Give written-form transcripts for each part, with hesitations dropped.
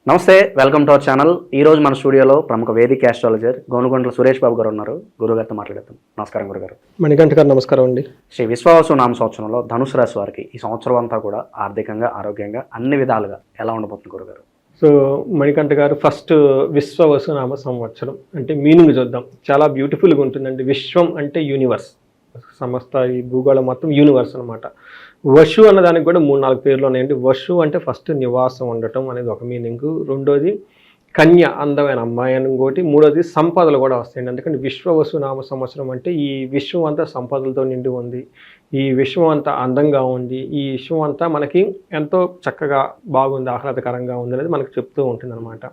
నమస్తే, welcome to our channel. ఈ రోజు మన స్టూడియోలో ప్రముఖ వేదిక ఆస్ట్రాలజర్ గోనుగొండల సురేష్ బాబు గారు ఉన్నారు. గురుగారితో మాట్లాడతాం. నమస్కారం గురుగారు. మణికంఠ గారు నమస్కారం అండి. శ్రీ విశ్వావసు నామ సంవత్సరంలో ధనుసు రాశి వారికి ఈ సంవత్సరం అంతా కూడా ఆర్థికంగా, ఆరోగ్యంగా అన్ని విధాలుగా ఎలా ఉండబోతుంది గురుగారు? సో మణికంఠ గారు, ఫస్ట్ విశ్వవసు నామ సంవత్సరం అంటే మీనింగ్ చూద్దాం. చాలా బ్యూటిఫుల్గా ఉంటుందండి. విశ్వం అంటే యూనివర్స్, సమస్త ఈ భూగోళం మొత్తం యూనివర్స్ అనమాట. వశు అన్నదానికి కూడా 3-4 పేర్లు ఉన్నాయండి. వశు అంటే ఫస్ట్ నివాసం ఉండటం అనేది ఒక మీనింగ్, రెండోది కన్య అందమైన అమ్మాయి అని ఇంకోటి, మూడోది సంపదలు కూడా వస్తాయండి. అందుకని విశ్వవసు నామ సంవత్సరం అంటే ఈ విశ్వం అంతా సంపదలతో నిండి ఉంది, ఈ విశ్వం అంతా అందంగా ఉంది, ఈ విశ్వం అంతా మనకి ఎంతో చక్కగా బాగుంది, ఆహ్లాదకరంగా ఉంది అనేది మనకు చెప్తూ ఉంటుంది అనమాట.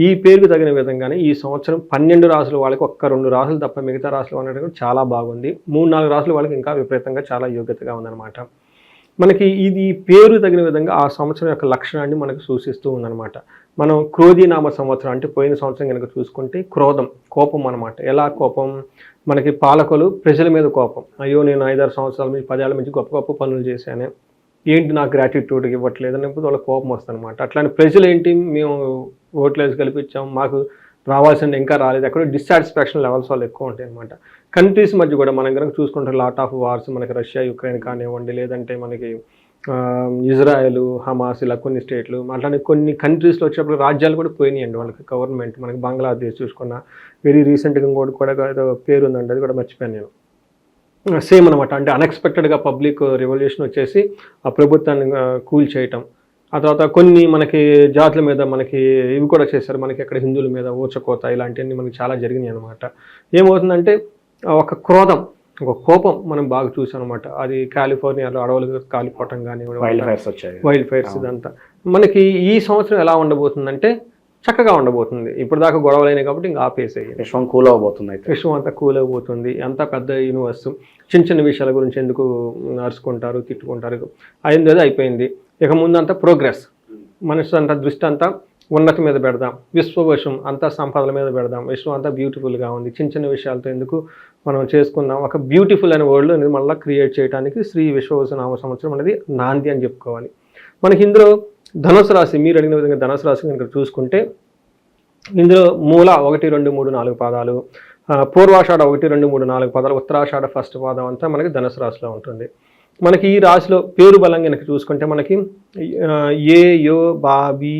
ఈ పేరుకు తగిన విధంగానే ఈ సంవత్సరం 12 రాసుల వాళ్ళకి ఒక్క 2 రాసులు తప్ప మిగతా రాసులు ఉండడం చాలా బాగుంది. 3-4 రాసుల వాళ్ళకి ఇంకా విపరీతంగా చాలా యోగ్యతగా ఉందన్నమాట. మనకి ఇది పేరు తగిన విధంగా ఆ సంవత్సరం యొక్క లక్షణాన్ని మనకు సూచిస్తూ ఉందన్నమాట. మనం క్రోధీనామ సంవత్సరం అంటే పోయిన సంవత్సరం కనుక చూసుకుంటే క్రోధం, కోపం అనమాట. ఎలా కోపం? మనకి పాలకులు ప్రజల మీద కోపం. అయ్యో, నేను 5-6 సంవత్సరాల నుంచి 10 ఏళ్ళ నుంచి గొప్ప గొప్ప పనులు చేశాను, ఏంటి నాకు గ్రాటిట్యూడ్ ఇవ్వట్లేదు అన్నప్పుడు వాళ్ళ కోపం వస్తుంది అనమాట. అట్లానే ప్రజలు ఏంటి, మేము ఓట్లేసి కల్పించాం, మాకు రావాల్సింది ఇంకా రాలేదు, ఎక్కడో డిస్సాటిస్ఫాక్షన్ లెవెల్స్ వాళ్ళు ఎక్కువ ఉంటాయి అనమాట. కంట్రీస్ మధ్య కూడా మనం కనుక చూసుకుంటే లాట్ ఆఫ్ వార్స్, మనకి రష్యా యుక్రెయిన్ కానివ్వండి, లేదంటే మనకి ఇజ్రాయెల్ హమాస్, ఇలా కొన్ని స్టేట్లు, అట్లానే కొన్ని కంట్రీస్లో వచ్చేటప్పుడు రాజ్యాలు కూడా పోయినాయండి వాళ్ళకి గవర్నమెంట్. మనకి బంగ్లాదేశ్ చూసుకున్న వెరీ రీసెంట్గా కూడా ఏదో పేరు ఉందండి, అది కూడా మర్చిపోయాను నేను. సేమ్ అనమాట. అంటే అన్ఎక్స్పెక్టెడ్గా పబ్లిక్ రెవల్యూషన్ వచ్చేసి ఆ ప్రభుత్వాన్ని కూల్ చేయటం. ఆ తర్వాత కొన్ని మనకి జాతుల మీద మనకి ఇవి కూడా చేశారు, మనకి అక్కడ హిందువుల మీద ఊచకోత, ఇలాంటివన్నీ మనకి చాలా జరిగినాయి అనమాట. ఏమవుతుందంటే ఒక క్రోధం, ఒక కోపం మనం బాగా చూసాం అనమాట. అది కాలిఫోర్నియాలో అడవులు కాలిపోవటం కానీ, వైల్డ్ ఫైర్స్ ఇదంతా. మనకి ఈ సంవత్సరం ఎలా ఉండబోతుందంటే చక్కగా ఉండబోతుంది. ఇప్పుడు దాకా గొడవలైనాయి కాబట్టి ఇంకా ఆపేసేయి, విశ్వం కూల్ అవబోతుంది. అయితే విశ్వం అంతా కూల్ అయిపోతుంది. అంతా పెద్ద యూనివర్స్. చిన్న చిన్న విషయాల గురించి ఎందుకు నడుచుకుంటారు, తిట్టుకుంటారు, అయింది అయిపోయింది. ఇక ముందంతా ప్రోగ్రెస్, మనిషి అంతా దృష్టి అంతా ఉన్నతి మీద పెడదాం, విశ్వవశం అంతా సంపదల మీద పెడదాం, విశ్వం అంతా బ్యూటిఫుల్గా ఉంది, చిన్న చిన్న విషయాలతో ఎందుకు మనం చేసుకుందాం, ఒక బ్యూటిఫుల్ అనే వర్డ్ అనేది మళ్ళీ క్రియేట్ చేయడానికి శ్రీ విశ్వవసు నామ సంవత్సరం అనేది నాంది అని చెప్పుకోవాలి. మనకి ఇందులో ధనుసు రాశి, మీరు అడిగిన విధంగా ధనుసు రాశి కనుక చూసుకుంటే ఇందులో మూల 1, 2, 3, 4 పాదాలు, పూర్వాషాఢ 1, 2, 3, 4 పాదాలు, ఉత్తరాషాఢ ఫస్ట్ పాదం అంతా మనకి ధనుసు రాశిలో ఉంటుంది. మనకి ఈ రాశిలో పేరు బలం కనుక చూసుకుంటే మనకి ఏ, యో, బా, బి,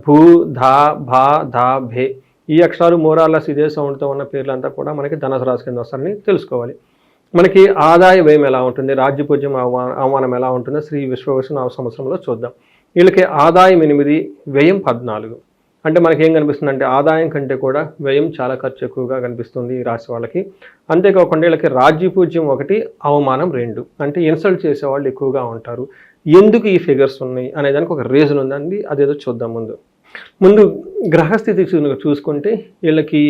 భూ, ధా, భా, ధా, భే ఈ అక్షరాలు మోరార్లెస్ ఇదే సౌండ్తో ఉన్న పేర్లంతా కూడా మనకి ధనుసు రాశి కింద వస్తారని తెలుసుకోవాలి. మనకి ఆదాయ వ్యయం ఎలా ఉంటుంది, రాజ్యపూజ్యం అవమానం ఎలా ఉంటుందో శ్రీ విశ్వవసు నామ సంవత్సరంలో చూద్దాం. వీళ్ళకి ఆదాయం 8, వ్యయం 14. అంటే మనకి ఏం కనిపిస్తుంది అంటే ఆదాయం కంటే కూడా వ్యయం చాలా ఖర్చు ఎక్కువగా కనిపిస్తుంది ఈ రాశి వాళ్ళకి. అంతేకాకుండా వీళ్ళకి రాజ్యపూజ్యం 1, అవమానం 2. అంటే ఇన్సల్ట్ చేసేవాళ్ళు ఎక్కువగా ఉంటారు. ఎందుకు ఈ ఫిగర్స్ ఉన్నాయి అనే దానికి ఒక రీజన్ ఉందండి, అదేదో చూద్దాం. ముందు గ్రహస్థితి చూసుకుంటే వీళ్ళకి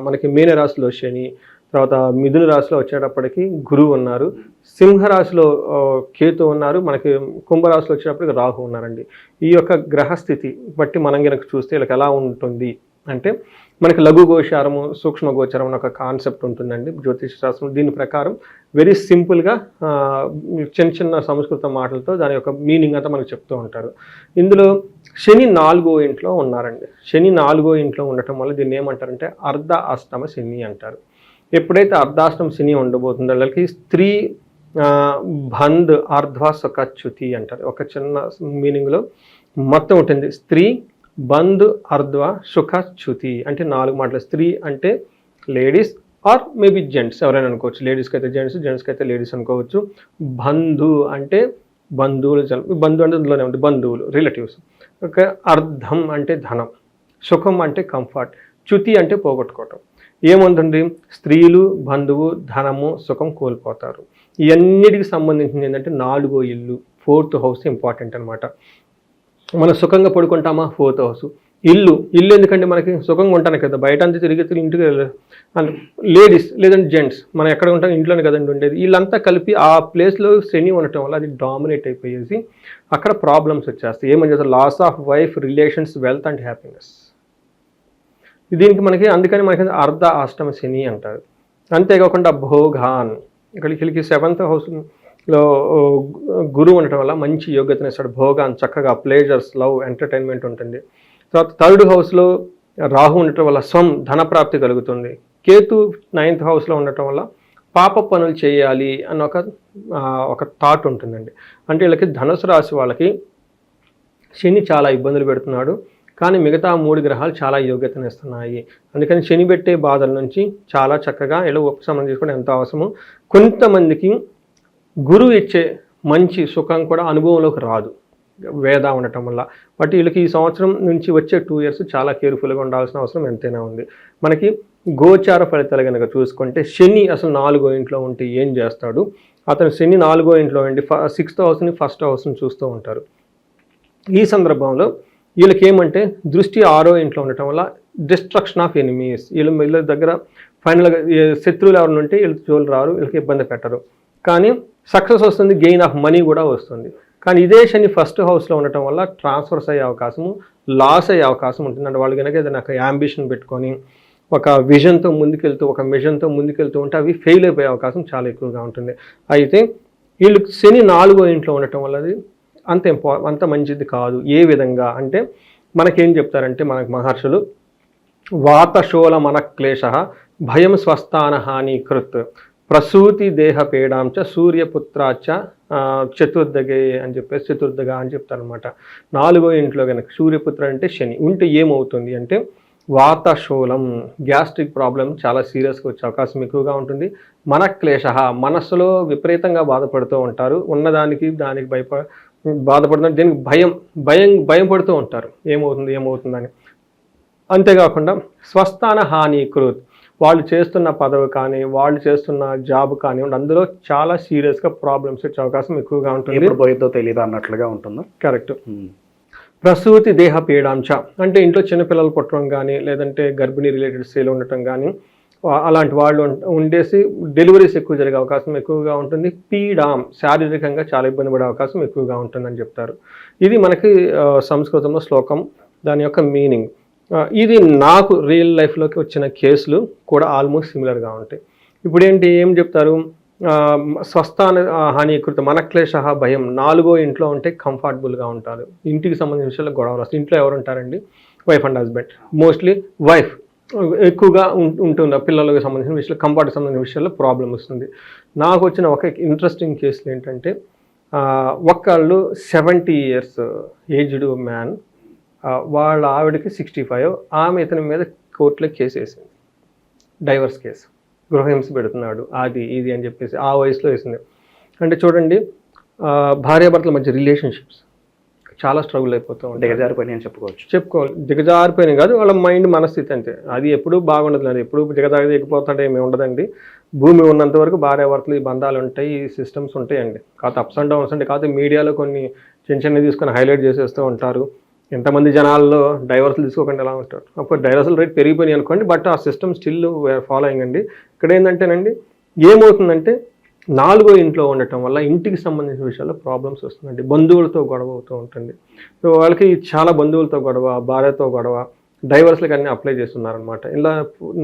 మనకి మీనరాశిలో శని, తర్వాత మిథున రాశిలో వచ్చేటప్పటికి గురువు ఉన్నారు, సింహరాశిలో కేతు ఉన్నారు, మనకి కుంభరాశిలో వచ్చేటప్పటికి రాహు ఉన్నారండి. ఈ యొక్క గ్రహస్థితి బట్టి మనం కనుక చూస్తే వీళ్ళకి ఎలా ఉంటుంది అంటే మనకి లఘు గోచారము, సూక్ష్మ గోచారం అని ఒక కాన్సెప్ట్ ఉంటుందండి జ్యోతిష శాస్త్రం. దీని ప్రకారం వెరీ సింపుల్గా చిన్న చిన్న సంస్కృత మాటలతో దాని యొక్క మీనింగ్ అంతా మనకు చెప్తూ ఉంటారు. ఇందులో శని 4వ ఇంట్లో ఉన్నారండి. శని 4వ ఇంట్లో ఉండటం వల్ల దీన్ని ఏమంటారంటే అర్ధ అష్టమ శని అంటారు. ఎప్పుడైతే అర్ధాష్టమ శని ఉండబోతుందో వాళ్ళకి స్త్రీ బంధ్ అర్ధ సుఖచ్యుతి అంటారు. ఒక చిన్న మీనింగ్లో మొత్తం ఉంటుంది. స్త్రీ బంధ్ అర్ధ సుఖచ్యుతి అంటే 4 మాటలు. స్త్రీ అంటే లేడీస్ ఆర్ మేబీ జెంట్స్, ఎవరైనా అనుకోవచ్చు. లేడీస్కి అయితే జెంట్స్, జెంట్స్కి అయితే లేడీస్ అనుకోవచ్చు. బంధు అంటే బంధువులు, బంధు అంటే ఇందులోనే ఉంటుంది బంధువులు, రిలేటివ్స్. ఓకే. అర్ధం అంటే ధనం, సుఖం అంటే కంఫర్ట్, చ్యుతి అంటే పోగొట్టుకోవటం. ఏముంటుంది, స్త్రీలు, బంధువు, ధనము, సుఖం కోల్పోతారు. ఇవన్నిటికి సంబంధించింది ఏంటంటే 4వ ఇల్లు, 4th హౌస్ ఇంపార్టెంట్ అనమాట. మనం సుఖంగా పడుకుంటామా, 4th హౌస్. ఇల్లు ఎందుకంటే మనకి సుఖంగా ఉంటాను కదా, బయట అంతా తిరిగి ఇంటికి లేడీస్ లేదంటే జెంట్స్ మనం ఎక్కడ ఉంటాం, ఇంట్లోనే కదండి ఉండేది. వీళ్ళంతా కలిపి ఆ ప్లేస్లో శని ఉండటం వల్ల అది డామినేట్ అయిపోయేసి అక్కడ ప్రాబ్లమ్స్ వచ్చేస్తాయి. ఏమని చేస్తారు, loss of wife, relations, wealth and happiness. దీనికి మనకి అందుకని మనకి అర్ధ అష్టమ శని అంటారు. అంతేకాకుండా భోగాన్, వీళ్ళకి 7th హౌస్ లో గురువు ఉండటం వల్ల మంచి యోగ్యతను ఇస్తాడు. భోగాన్ చక్కగా ప్లేజర్స్, లవ్, ఎంటర్టైన్మెంట్ ఉంటుంది. తర్వాత థర్డ్ హౌస్లో రాహు ఉండటం వల్ల ధనప్రాప్తి కలుగుతుంది. కేతు 9th హౌస్లో ఉండటం వల్ల పాప పనులు చేయాలి అన్న ఒక థాట్ ఉంటుందండి. అంటే వీళ్ళకి ధనుసు రాశి వాళ్ళకి శని చాలా ఇబ్బందులు పెడుతున్నాడు, కానీ మిగతా 3 గ్రహాలు చాలా యోగ్యతను ఇస్తున్నాయి. అందుకని శని పెట్టే బాధల నుంచి చాలా చక్కగా ఇలా ఉపశమనం చేసుకోవడం ఎంతో అవసరము. కొంతమందికి గురువు ఇచ్చే మంచి సుఖం కూడా అనుభవంలోకి రాదు వేద ఉండటం వల్ల. బట్ వీళ్ళకి ఈ సంవత్సరం నుంచి వచ్చే 2 years చాలా కేర్ఫుల్గా ఉండాల్సిన అవసరం ఎంతైనా ఉంది. మనకి గోచార ఫలితాలు కనుక చూసుకుంటే శని అసలు 4వ ఇంట్లో ఉంటే ఏం చేస్తాడు? అతను శని 4వ ఇంట్లో ఉండి 6th హౌస్ని 1st హౌస్ని చూస్తూ ఉంటారు. ఈ సందర్భంలో వీళ్ళకి ఏమంటే దృష్టి 6వ ఇంట్లో ఉండటం వల్ల డిస్ట్రక్షన్ ఆఫ్ ఎనిమీస్. వీళ్ళ దగ్గర ఫైనల్గా శత్రువులు ఎవరిని ఉంటే వీళ్ళకి జోలు రారు, వీళ్ళకి ఇబ్బంది పెట్టరు, కానీ సక్సెస్ వస్తుంది, గెయిన్ ఆఫ్ మనీ కూడా వస్తుంది. కానీ ఇదే శని 1st హౌస్లో ఉండటం వల్ల ట్రాన్స్ఫర్స్ అయ్యే అవకాశము, లాస్ అయ్యే అవకాశం ఉంటుంది. అంటే వాళ్ళు కనుక ఏదైనా యాంబిషన్ పెట్టుకొని ఒక విజన్తో ముందుకెళ్తూ, ఒక మిషన్తో ముందుకెళ్తూ ఉంటే అవి ఫెయిల్ అయిపోయే అవకాశం చాలా ఎక్కువగా ఉంటుంది. అయితే వీళ్ళు శని 4వ ఇంట్లో ఉండటం వల్ల అది అంత మంచిది కాదు. ఏ విధంగా అంటే మనకేం చెప్తారంటే మనకు మహర్షులు వాతశోల మనక్లేశ భయం స్వస్థాన హాని కృత్ ప్రసూతి దేహ పీడాంచ సూర్యపుత్రాచ చతుర్దగే అని చెప్పేసి చతుర్దగా అని చెప్తారనమాట. 4వ ఇంట్లో కనుక సూర్యపుత్ర అంటే శని ఉంటే ఏమవుతుంది అంటే వాతశూలం, గ్యాస్ట్రిక్ ప్రాబ్లం చాలా సీరియస్గా వచ్చే అవకాశం ఎక్కువగా ఉంటుంది. మనక్లేశ, మనస్సులో విపరీతంగా బాధపడుతూ ఉంటారు, ఉన్నదానికి దానికి బాధపడుతున్నారు, దీనికి భయం పడుతూ ఉంటారు, ఏమవుతుందని. అంతేకాకుండా స్వస్థాన హానికృత్, వాళ్ళు చేస్తున్న పదవి కానీ వాళ్ళు చేస్తున్న జాబ్ కానివ్వండి అందులో చాలా సీరియస్గా ప్రాబ్లమ్స్ వచ్చే అవకాశం ఎక్కువగా ఉంటుంది. ఎప్పుడు పోయిద్దో తెలియదు అన్నట్లుగా ఉంటుందా? కరెక్ట్. ప్రసూతి దేహ పీడాంశ అంటే ఇంట్లో చిన్నపిల్లలు పుట్టడం కానీ లేదంటే గర్భిణీ రిలేటెడ్ స్త్రీలు ఉండటం కానీ అలాంటి వాళ్ళు ఉండేసి డెలివరీస్ ఎక్కువ జరిగే అవకాశం ఎక్కువగా ఉంటుంది. పీడాం, శారీరకంగా చాలా ఇబ్బంది పడే అవకాశం ఎక్కువగా ఉంటుందని చెప్తారు. ఇది మనకి సంస్కృతంలో శ్లోకం, దాని యొక్క మీనింగ్. ఇది నాకు రియల్ లైఫ్లోకి వచ్చిన కేసులు కూడా ఆల్మోస్ట్ సిమిలర్గా ఉంటాయి. ఇప్పుడు ఏం చెప్తారు? స్వస్థాన హానికృత మనక్లేశ భయం 4వ ఇంట్లో ఉంటే కంఫర్టబుల్గా ఉంటారు. ఇంటికి సంబంధించిన విషయాల్లో గొడవలు వస్తాయి. ఇంట్లో ఎవరు ఉంటారండి? Wife and husband. Mostly wife ఎక్కువగా ఉంటున్న పిల్లలకు సంబంధించిన విషయాలు, కంఫర్ట్కి సంబంధించిన విషయాల్లో ప్రాబ్లం వస్తుంది. నాకు వచ్చిన ఒక ఇంట్రెస్టింగ్ కేసులు ఏంటంటే ఒకళ్ళు 70 years ఏజ్డ్ మ్యాన్, వాళ్ళ ఆవిడకి 65, ఆమె ఇతని మీద కోర్టులో కేసు వేసింది, డైవర్స్ కేసు, గృహహింస పెడుతున్నాడు అది ఇది అని చెప్పేసి ఆ వయసులో వేసింది. అంటే చూడండి, భార్యాభర్తల మధ్య రిలేషన్షిప్స్ చాలా స్ట్రగుల్ అయిపోతూ ఉంటాయి. దిగజారిపోయినాయి అని చెప్పుకోవాలి. దిగజారిపోయినాయి కాదు, వాళ్ళ మైండ్ మనస్థితి అంతే. అది ఎప్పుడూ బాగుండదు, అది ఎప్పుడు దిగపోతుంటే ఏమి ఉండదండి. భూమి ఉన్నంత వరకు భార్యాభర్తలు ఈ బంధాలు ఉంటాయి, ఈ సిస్టమ్స్ ఉంటాయండి. కాకపోతే అప్స్ అండ్ డౌన్స్ అంటే కాకపోతే మీడియాలో కొన్ని చిన్న తీసుకొని హైలైట్ చేసేస్తూ ఉంటారు. ఎంతమంది జనాల్లో డైవర్స్లు తీసుకోకుండా ఎలా ఉంటారు? అప్పుడు డైవర్సల్ రేట్ పెరిగిపోయినాయి అనుకోండి, బట్ ఆ సిస్టమ్ స్టిల్ ఫాలోయింగ్ అండి. ఇక్కడ ఏంటంటేనండి ఏమవుతుందంటే 4వ ఇంట్లో ఉండటం వల్ల ఇంటికి సంబంధించిన విషయాల్లో ప్రాబ్లమ్స్ వస్తుందండి. బంధువులతో గొడవ అవుతూ ఉంటుంది. సో వాళ్ళకి చాలా బంధువులతో గొడవ, భార్యతో గొడవ, డైవర్స్లకి అన్నీ అప్లై చేస్తున్నారనమాట. ఇలా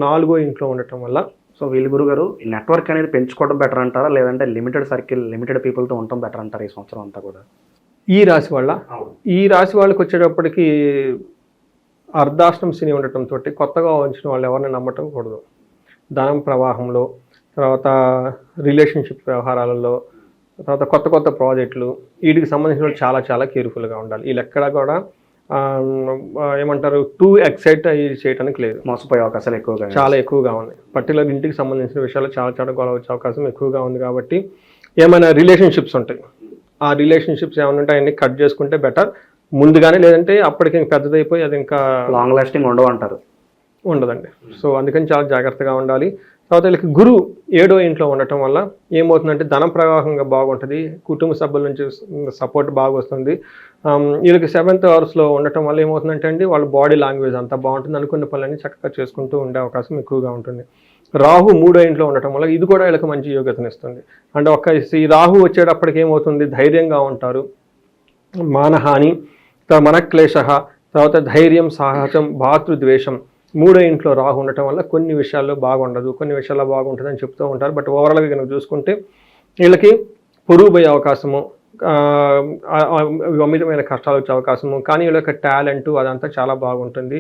4వ ఇంట్లో ఉండటం వల్ల. సో వీళ్ళు గురుగారు నెట్వర్క్ అనేది పెంచుకోవడం బెటర్ అంటారా, లేదంటే లిమిటెడ్ సర్కిల్, లిమిటెడ్ పీపుల్తో ఉండటం బెటర్ అంటారా ఈ సంవత్సరం అంతా కూడా? ఈ రాశి వాళ్ళకి వచ్చేటప్పటికి అర్ధాష్టం శని ఉండటంతో కొత్తగా వచ్చిన వాళ్ళు ఎవరిని నమ్మటం కూడదు. ధనం ప్రవాహంలో, తర్వాత రిలేషన్షిప్ వ్యవహారాలలో, తర్వాత కొత్త ప్రాజెక్టులు, వీటికి సంబంధించిన చాలా చాలా కేర్ఫుల్గా ఉండాలి. వీళ్ళు ఎక్కడా కూడా ఏమంటారు టూ ఎక్సైట్ అయ్యి చేయడానికి లేదు. మోసపోయే అవకాశాలు చాలా ఎక్కువగా ఉన్నాయి. పర్టికులర్ ఇంటికి సంబంధించిన విషయాలు చాలా గొడవ వచ్చే అవకాశం ఎక్కువగా ఉంది. కాబట్టి ఏమైనా రిలేషన్షిప్స్ ఉంటాయి, ఆ రిలేషన్షిప్స్ ఏమైనా ఉంటాయి అన్ని కట్ చేసుకుంటే బెటర్ ముందుగానే, లేదంటే అప్పటికి పెద్దదైపోయి అది ఇంకా లాంగ్ లాస్టింగ్ ఉండదండి. సో అందుకని చాలా జాగ్రత్తగా ఉండాలి. తర్వాత వీళ్ళకి గురువు 7వ ఇంట్లో ఉండటం వల్ల ఏమవుతుందంటే ధనం ప్రవాహంగా బాగుంటుంది, కుటుంబ సభ్యుల నుంచి సపోర్ట్ బాగా వస్తుంది. వీళ్ళకి 7th హౌస్లో ఉండటం వల్ల ఏమవుతుందంటే అండి వాళ్ళ బాడీ లాంగ్వేజ్ అంతా బాగుంటుంది, అనుకున్న పనులన్నీ చక్కగా చేసుకుంటూ ఉండే అవకాశం ఎక్కువగా ఉంటుంది. రాహు 3వ ఇంట్లో ఉండటం వల్ల ఇది కూడా వీళ్ళకి మంచి యోగ్యతనిస్తుంది. అంటే ఈ రాహు వచ్చేటప్పటికి ఏమవుతుంది, ధైర్యంగా ఉంటారు, మానహాని, మనక్లేశ, తర్వాత ధైర్యం, సాహసం, భాతృద్వేషం. 3వ ఇంట్లో రాహు ఉండటం వల్ల కొన్ని విషయాల్లో బాగుండదు, కొన్ని విషయాల్లో బాగుంటుందని చెప్తూ ఉంటారు. బట్ ఓవరాల్గా కనుక చూసుకుంటే వీళ్ళకి పొరుగు పోయే అవకాశము, అమితమైన కష్టాలు వచ్చే అవకాశము. కానీ వీళ్ళ యొక్క టాలెంట్ అదంతా చాలా బాగుంటుంది,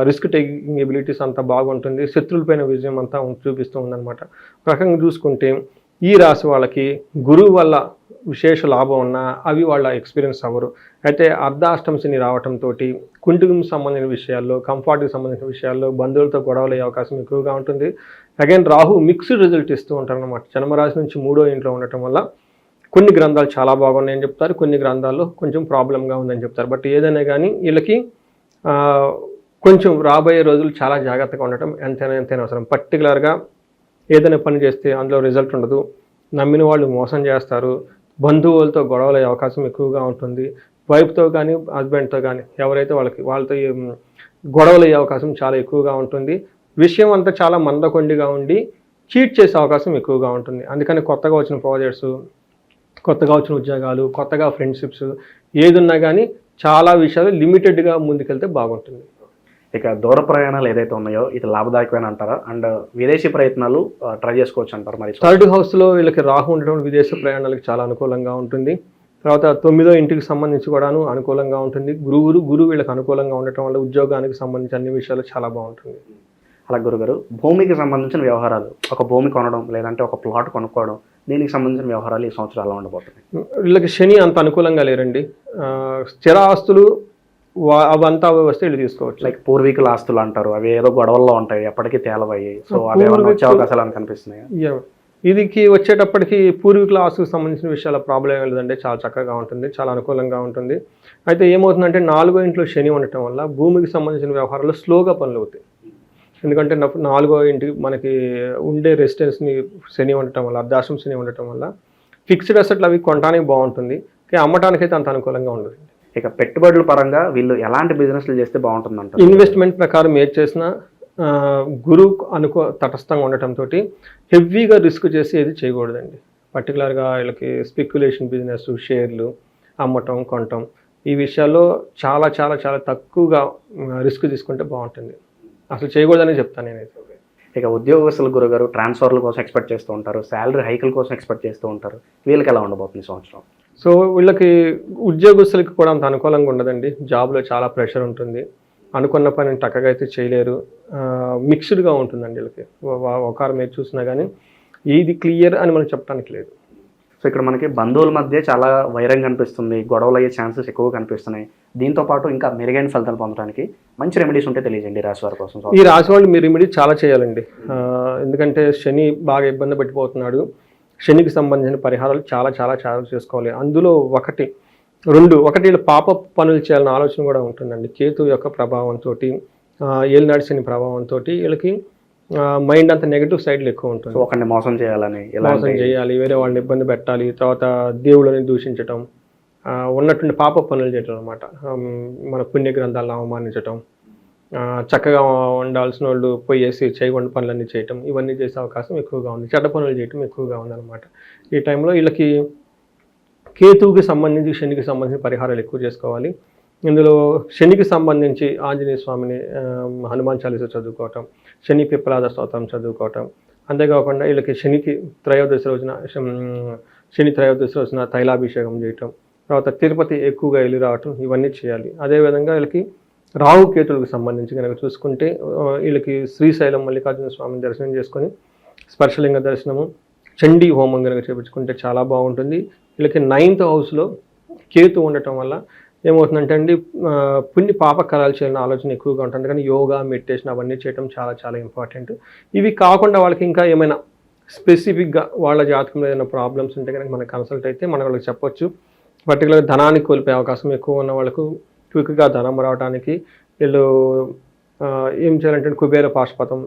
రిస్క్ టేకింగ్ ఎబిలిటీస్ అంతా బాగుంటుంది, శత్రువులపైన విజయం అంతా చూపిస్తూ ఉందన్నమాట. ఒక రకంగా చూసుకుంటే ఈ రాశి వాళ్ళకి గురువు వల్ల విశేష లాభం ఉన్నా అవి వాళ్ళ ఎక్స్పీరియన్స్ అవ్వరు. అయితే అర్ధాష్టమ శని రావడంతో కుటుంబం సంబంధించిన విషయాల్లో, కంఫర్ట్కి సంబంధించిన విషయాల్లో బంధువులతో గొడవలు అయ్యే అవకాశం ఎక్కువగా ఉంటుంది. అగైన్ రాహు మిక్స్డ్ రిజల్ట్ ఇస్తూ ఉంటారన్నమాట. జన్మరాశి నుంచి 3వ ఇంట్లో ఉండటం వల్ల కొన్ని గ్రంథాలు చాలా బాగున్నాయని చెప్తారు, కొన్ని గ్రంథాల్లో కొంచెం ప్రాబ్లంగా ఉందని చెప్తారు. బట్ ఏదైనా కానీ వీళ్ళకి కొంచెం రాబోయే రోజులు చాలా జాగ్రత్తగా ఉండటం ఎంతైనా అవసరం. పర్టికులర్గా ఏదైనా పని చేస్తే అందులో రిజల్ట్ ఉండదు, నమ్మిన వాళ్ళు మోసం చేస్తారు, బంధువులతో గొడవలు అయ్యే అవకాశం ఎక్కువగా ఉంటుంది, వైఫ్తో కానీ హస్బెండ్తో కానీ ఎవరైతే వాళ్ళతో గొడవలు అయ్యే అవకాశం చాలా ఎక్కువగా ఉంటుంది. విషయం అంతా చాలా మందకొండిగా ఉండి చీట్ చేసే అవకాశం ఎక్కువగా ఉంటుంది. అందుకని కొత్తగా వచ్చిన ప్రాజెక్ట్స్, కొత్తగా వచ్చిన ఉద్యోగాలు, కొత్తగా ఫ్రెండ్షిప్స్ ఏదున్నా కానీ చాలా విషయాలు లిమిటెడ్గా ముందుకెళ్తే బాగుంటుంది. ఇక దూర ప్రయాణాలు ఏదైతే ఉన్నాయో ఇది లాభదాయకమైన అంటారా? అండ్ విదేశీ ప్రయత్నాలు ట్రై చేసుకోవచ్చు అంటారు. మరి 3rd హౌస్లో వీళ్ళకి రాహు ఉండడం విదేశ ప్రయాణాలకు చాలా అనుకూలంగా ఉంటుంది. తర్వాత 9వ ఇంటికి సంబంధించి కూడాను అనుకూలంగా ఉంటుంది. గురువు వీళ్ళకి అనుకూలంగా ఉండటం వల్ల ఉద్యోగానికి సంబంధించి అన్ని విషయాలు చాలా బాగుంటుంది. అలా గురుగారు, భూమికి సంబంధించిన వ్యవహారాలు, ఒక భూమి కొనడం లేదంటే ఒక ప్లాట్ కొనుక్కోవడం, దీనికి సంబంధించిన వ్యవహారాలు ఈ సంవత్సరం ఎలా ఉండబోతున్నాయి? వీళ్ళకి శని అంత అనుకూలంగా లేరండి. స్థిర ఆస్తులు అవంతా వస్తే వీళ్ళు తీసుకోవచ్చు. లైక్ పూర్వీకుల ఆస్తులు అంటారు, అవి ఏదో గొడవల్లో ఉంటాయి, ఎప్పటికీ తేలవయ్యి, సో అవి వచ్చే అవకాశాలు అని కనిపిస్తున్నాయి. ఇదికి వచ్చేటప్పటికి పూర్వీకుల ఆస్తులకు సంబంధించిన విషయాల ప్రాబ్లం ఏం లేదంటే చాలా చక్కగా ఉంటుంది, చాలా అనుకూలంగా ఉంటుంది. అయితే ఏమవుతుందంటే 4వ ఇంట్లో శని ఉండటం వల్ల భూమికి సంబంధించిన వ్యవహారాలు స్లోగా పనులు అవుతాయి. ఎందుకంటే 4వ ఇంటికి మనకి ఉండే రెసిడెన్స్ని శని ఉండటం వల్ల, అర్ధాష్టమ శని ఉండటం వల్ల ఫిక్స్డ్ అసెట్లు అవి కొనడానికి బాగుంటుంది, అమ్మటానికైతే అంత అనుకూలంగా ఉండదు. ఇక పెట్టుబడుల పరంగా వీళ్ళు ఎలాంటి బిజినెస్లు చేస్తే బాగుంటుందంట? ఇన్వెస్ట్మెంట్ ప్రకారం ఏది చేసినా గురువు తటస్థంగా ఉండటంతో హెవీగా రిస్క్ చేసి ఏది చేయకూడదండి. పర్టికులర్గా వీళ్ళకి స్పెక్యులేషన్ బిజినెస్, షేర్లు అమ్మటం కొనటం ఈ విషయాల్లో చాలా చాలా చాలా తక్కువగా రిస్క్ తీసుకుంటే బాగుంటుంది. అసలు చేయకూడదని చెప్తాను నేనైతే. ఇక ఉద్యోగస్తుల గురుగారు ట్రాన్స్ఫర్ల కోసం ఎక్స్పెక్ట్ చేస్తూ ఉంటారు, శాలరీ హైకుల కోసం ఎక్స్పెక్ట్ చేస్తూ ఉంటారు, వీళ్ళకి ఎలా ఉండబోతుంది సంవత్సరం? సో వీళ్ళకి ఉద్యోగస్తులకి కూడా అంత అనుకూలంగా ఉండదండి. జాబ్లో చాలా ప్రెషర్ ఉంటుంది, అనుకున్న పని టక్కగా అయితే చేయలేరు, మిక్స్డ్గా ఉంటుందండి వీళ్ళకి. ఒకరు మీరు చూసినా కానీ ఇది క్లియర్ అని మనం చెప్పడానికి లేదు. సో ఇక్కడ మనకి బంధువుల మధ్య చాలా వైరం కనిపిస్తుంది, గొడవలు అయ్యే ఛాన్సెస్ ఎక్కువ కనిపిస్తున్నాయి. దీంతో పాటు ఇంకా మెరుగైన ఫలితాలు పొందడానికి మంచి రెమెడీస్ ఉంటే తెలియజేయండి రాశి వారి కోసం. ఈ రాశి వాళ్ళు మీరు రెమెడీ చాలా చేయాలండి. ఎందుకంటే శని బాగా ఇబ్బంది పెట్టిపోతున్నాడు. శనికి సంబంధించిన పరిహారాలు చాలా చాలా చాలా చేసుకోవాలి. అందులో ఒకటి వీళ్ళు పాప పనులు చేయాలన్న ఆలోచన కూడా ఉంటుందండి. కేతు యొక్క ప్రభావంతో, ఏలినాటి శని ప్రభావంతో వీళ్ళకి మైండ్ అంతా నెగిటివ్ సైడ్లో ఎక్కువ ఉంటుంది. ఒకరిని మోసం చేయాలి, వేరే వాళ్ళని ఇబ్బంది పెట్టాలి, తర్వాత దేవుళ్ళని దూషించటం, ఉన్నటువంటి పాప పనులు చేయటం అనమాట. మన పుణ్య గ్రంథాలను అవమానించటం, చక్కగా ఉండాల్సిన వాళ్ళు పోయేసి చేయకుండా పనులన్నీ చేయటం, ఇవన్నీ చేసే అవకాశం ఎక్కువగా ఉంది. చెడ్డ పనులు చేయటం ఎక్కువగా ఉందన్నమాట. ఈ టైంలో వీళ్ళకి కేతువుకి సంబంధించి, శనికి సంబంధించిన పరిహారాలు ఎక్కువ చేసుకోవాలి. ఇందులో శనికి సంబంధించి ఆంజనేయ స్వామిని, హనుమాన్ చాలీసా చదువుకోవటం, శని పిప్పలాద స్తోత్రం చదువుకోవటం, అంతేకాకుండా వీళ్ళకి శని త్రయోదశి రోజున తైలాభిషేకం చేయటం, తర్వాత తిరుపతి ఎక్కువగా వెళ్ళి రావటం, ఇవన్నీ చేయాలి. అదేవిధంగా వీళ్ళకి రాహుకేతులకు సంబంధించి కనుక చూసుకుంటే వీళ్ళకి శ్రీశైలం మల్లికార్జున స్వామిని దర్శనం చేసుకొని స్పర్శలింగ దర్శనము, చండీ హోమం కనుక చేయించుకుంటే చాలా బాగుంటుంది. వీళ్ళకి 9th హౌస్లో కేతు ఉండటం వల్ల ఏమవుతుందంటే అండి, పాపకరాలు చేయాలని ఆలోచన ఎక్కువగా ఉంటుంది. కానీ యోగా, మెడిటేషన్ అవన్నీ చేయడం చాలా చాలా ఇంపార్టెంట్. ఇవి కాకుండా వాళ్ళకి ఇంకా ఏమైనా స్పెసిఫిక్గా వాళ్ళ జాతకంలో ఏదైనా ప్రాబ్లమ్స్ ఉంటే కనుక మనకు కన్సల్ట్ అయితే మనం వాళ్ళకి చెప్పొచ్చు. పర్టికులర్గా ధనాన్ని కోల్పోయే అవకాశం ఎక్కువ ఉన్న వాళ్ళకు క్విక్గా ధనం రావడానికి వీళ్ళు ఏం చేయాలంటే కుబేర పాశుపతం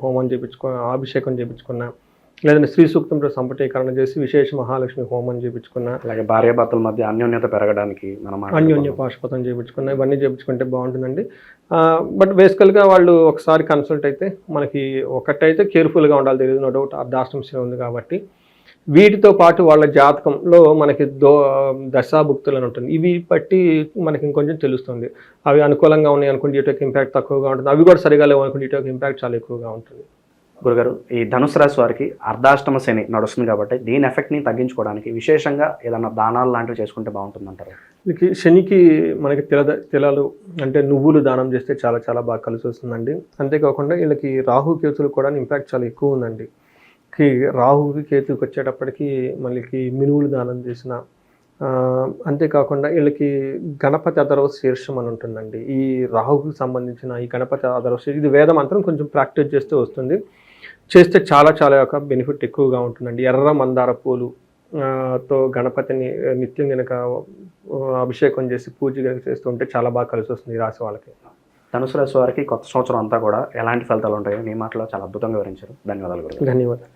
హోమం అభిషేకం చేయించుకున్న, లేదంటే శ్రీ సూక్తంతో సంపటీకరణ చేసి విశేష మహాలక్ష్మి హోమం చేయించుకున్న, అలాగే భార్యాభర్తల మధ్య అన్యోన్యత పెరగడానికి మనం అన్యోన్య పాశుపతం చేయించుకున్న, ఇవన్నీ చేయించుకుంటే బాగుంటుందండి. బట్ బేసికల్గా వాళ్ళు ఒకసారి కన్సల్ట్ అయితే మనకి ఒకటైతే కేర్ఫుల్గా ఉండాలి, తెలియదు, నో డౌట్ అర్ధాష్టమ శని ఉంది కాబట్టి. వీటితో పాటు వాళ్ళ జాతకంలో మనకి దశాభుక్తులు అని ఉంటుంది, ఇవి బట్టి మనకి ఇంకొంచెం తెలుస్తుంది. అవి అనుకూలంగా ఉన్నాయి అనుకుంటే ఇటు ఇంపాక్ట్ తక్కువగా ఉంటుంది, అవి కూడా సరిగా లేవు అనుకుంటే ఇటు ఇంపాక్ట్ చాలా ఎక్కువగా ఉంటుంది. గురుగారు, ఈ ధనుసు రాశి వారికి అర్ధాష్టమ శని నడుస్తుంది కాబట్టి దీని ఎఫెక్ట్ని తగ్గించుకోవడానికి విశేషంగా ఏదైనా దానాలు లాంటివి చేసుకుంటే బాగుంటుందంటారు? వీళ్ళకి శనికి మనకి తిలలు అంటే నువ్వులు దానం చేస్తే చాలా చాలా బాగా కలిసి వస్తుందండి. అంతేకాకుండా వీళ్ళకి రాహు కేతులు కూడా ఇంపాక్ట్ చాలా ఎక్కువ ఉందండి. రాహుకి కేతుకి వచ్చేటప్పటికి మనకి మినువులు దానం చేసిన, అంతేకాకుండా వీళ్ళకి గణపతి అధర్వ శీర్షం అని ఉంటుందండి. ఈ రాహుకి సంబంధించిన ఈ గణపతి అధర్వ శీర్షం, ఇది వేద మంత్రం కొంచెం ప్రాక్టీస్ చేస్తూ వస్తుంది. చేస్తే చాలా చాలా యొక్క బెనిఫిట్ ఎక్కువగా ఉంటుందండి. ఎర్ర మందార పూలు తో గణపతిని నిత్యం కనుక అభిషేకం చేసి పూజ కనుక చేస్తూ ఉంటే చాలా బాగా కలిసి వస్తుంది ఈ రాశి వాళ్ళకి. ధనుసు రాశి వారికి కొత్త సంవత్సరం అంతా కూడా ఎలాంటి ఫలితాలు ఉంటాయో మీ మాటలో చాలా అద్భుతంగా వివరించారు. ధన్యవాదాలు గురుగారు. ధన్యవాదాలు.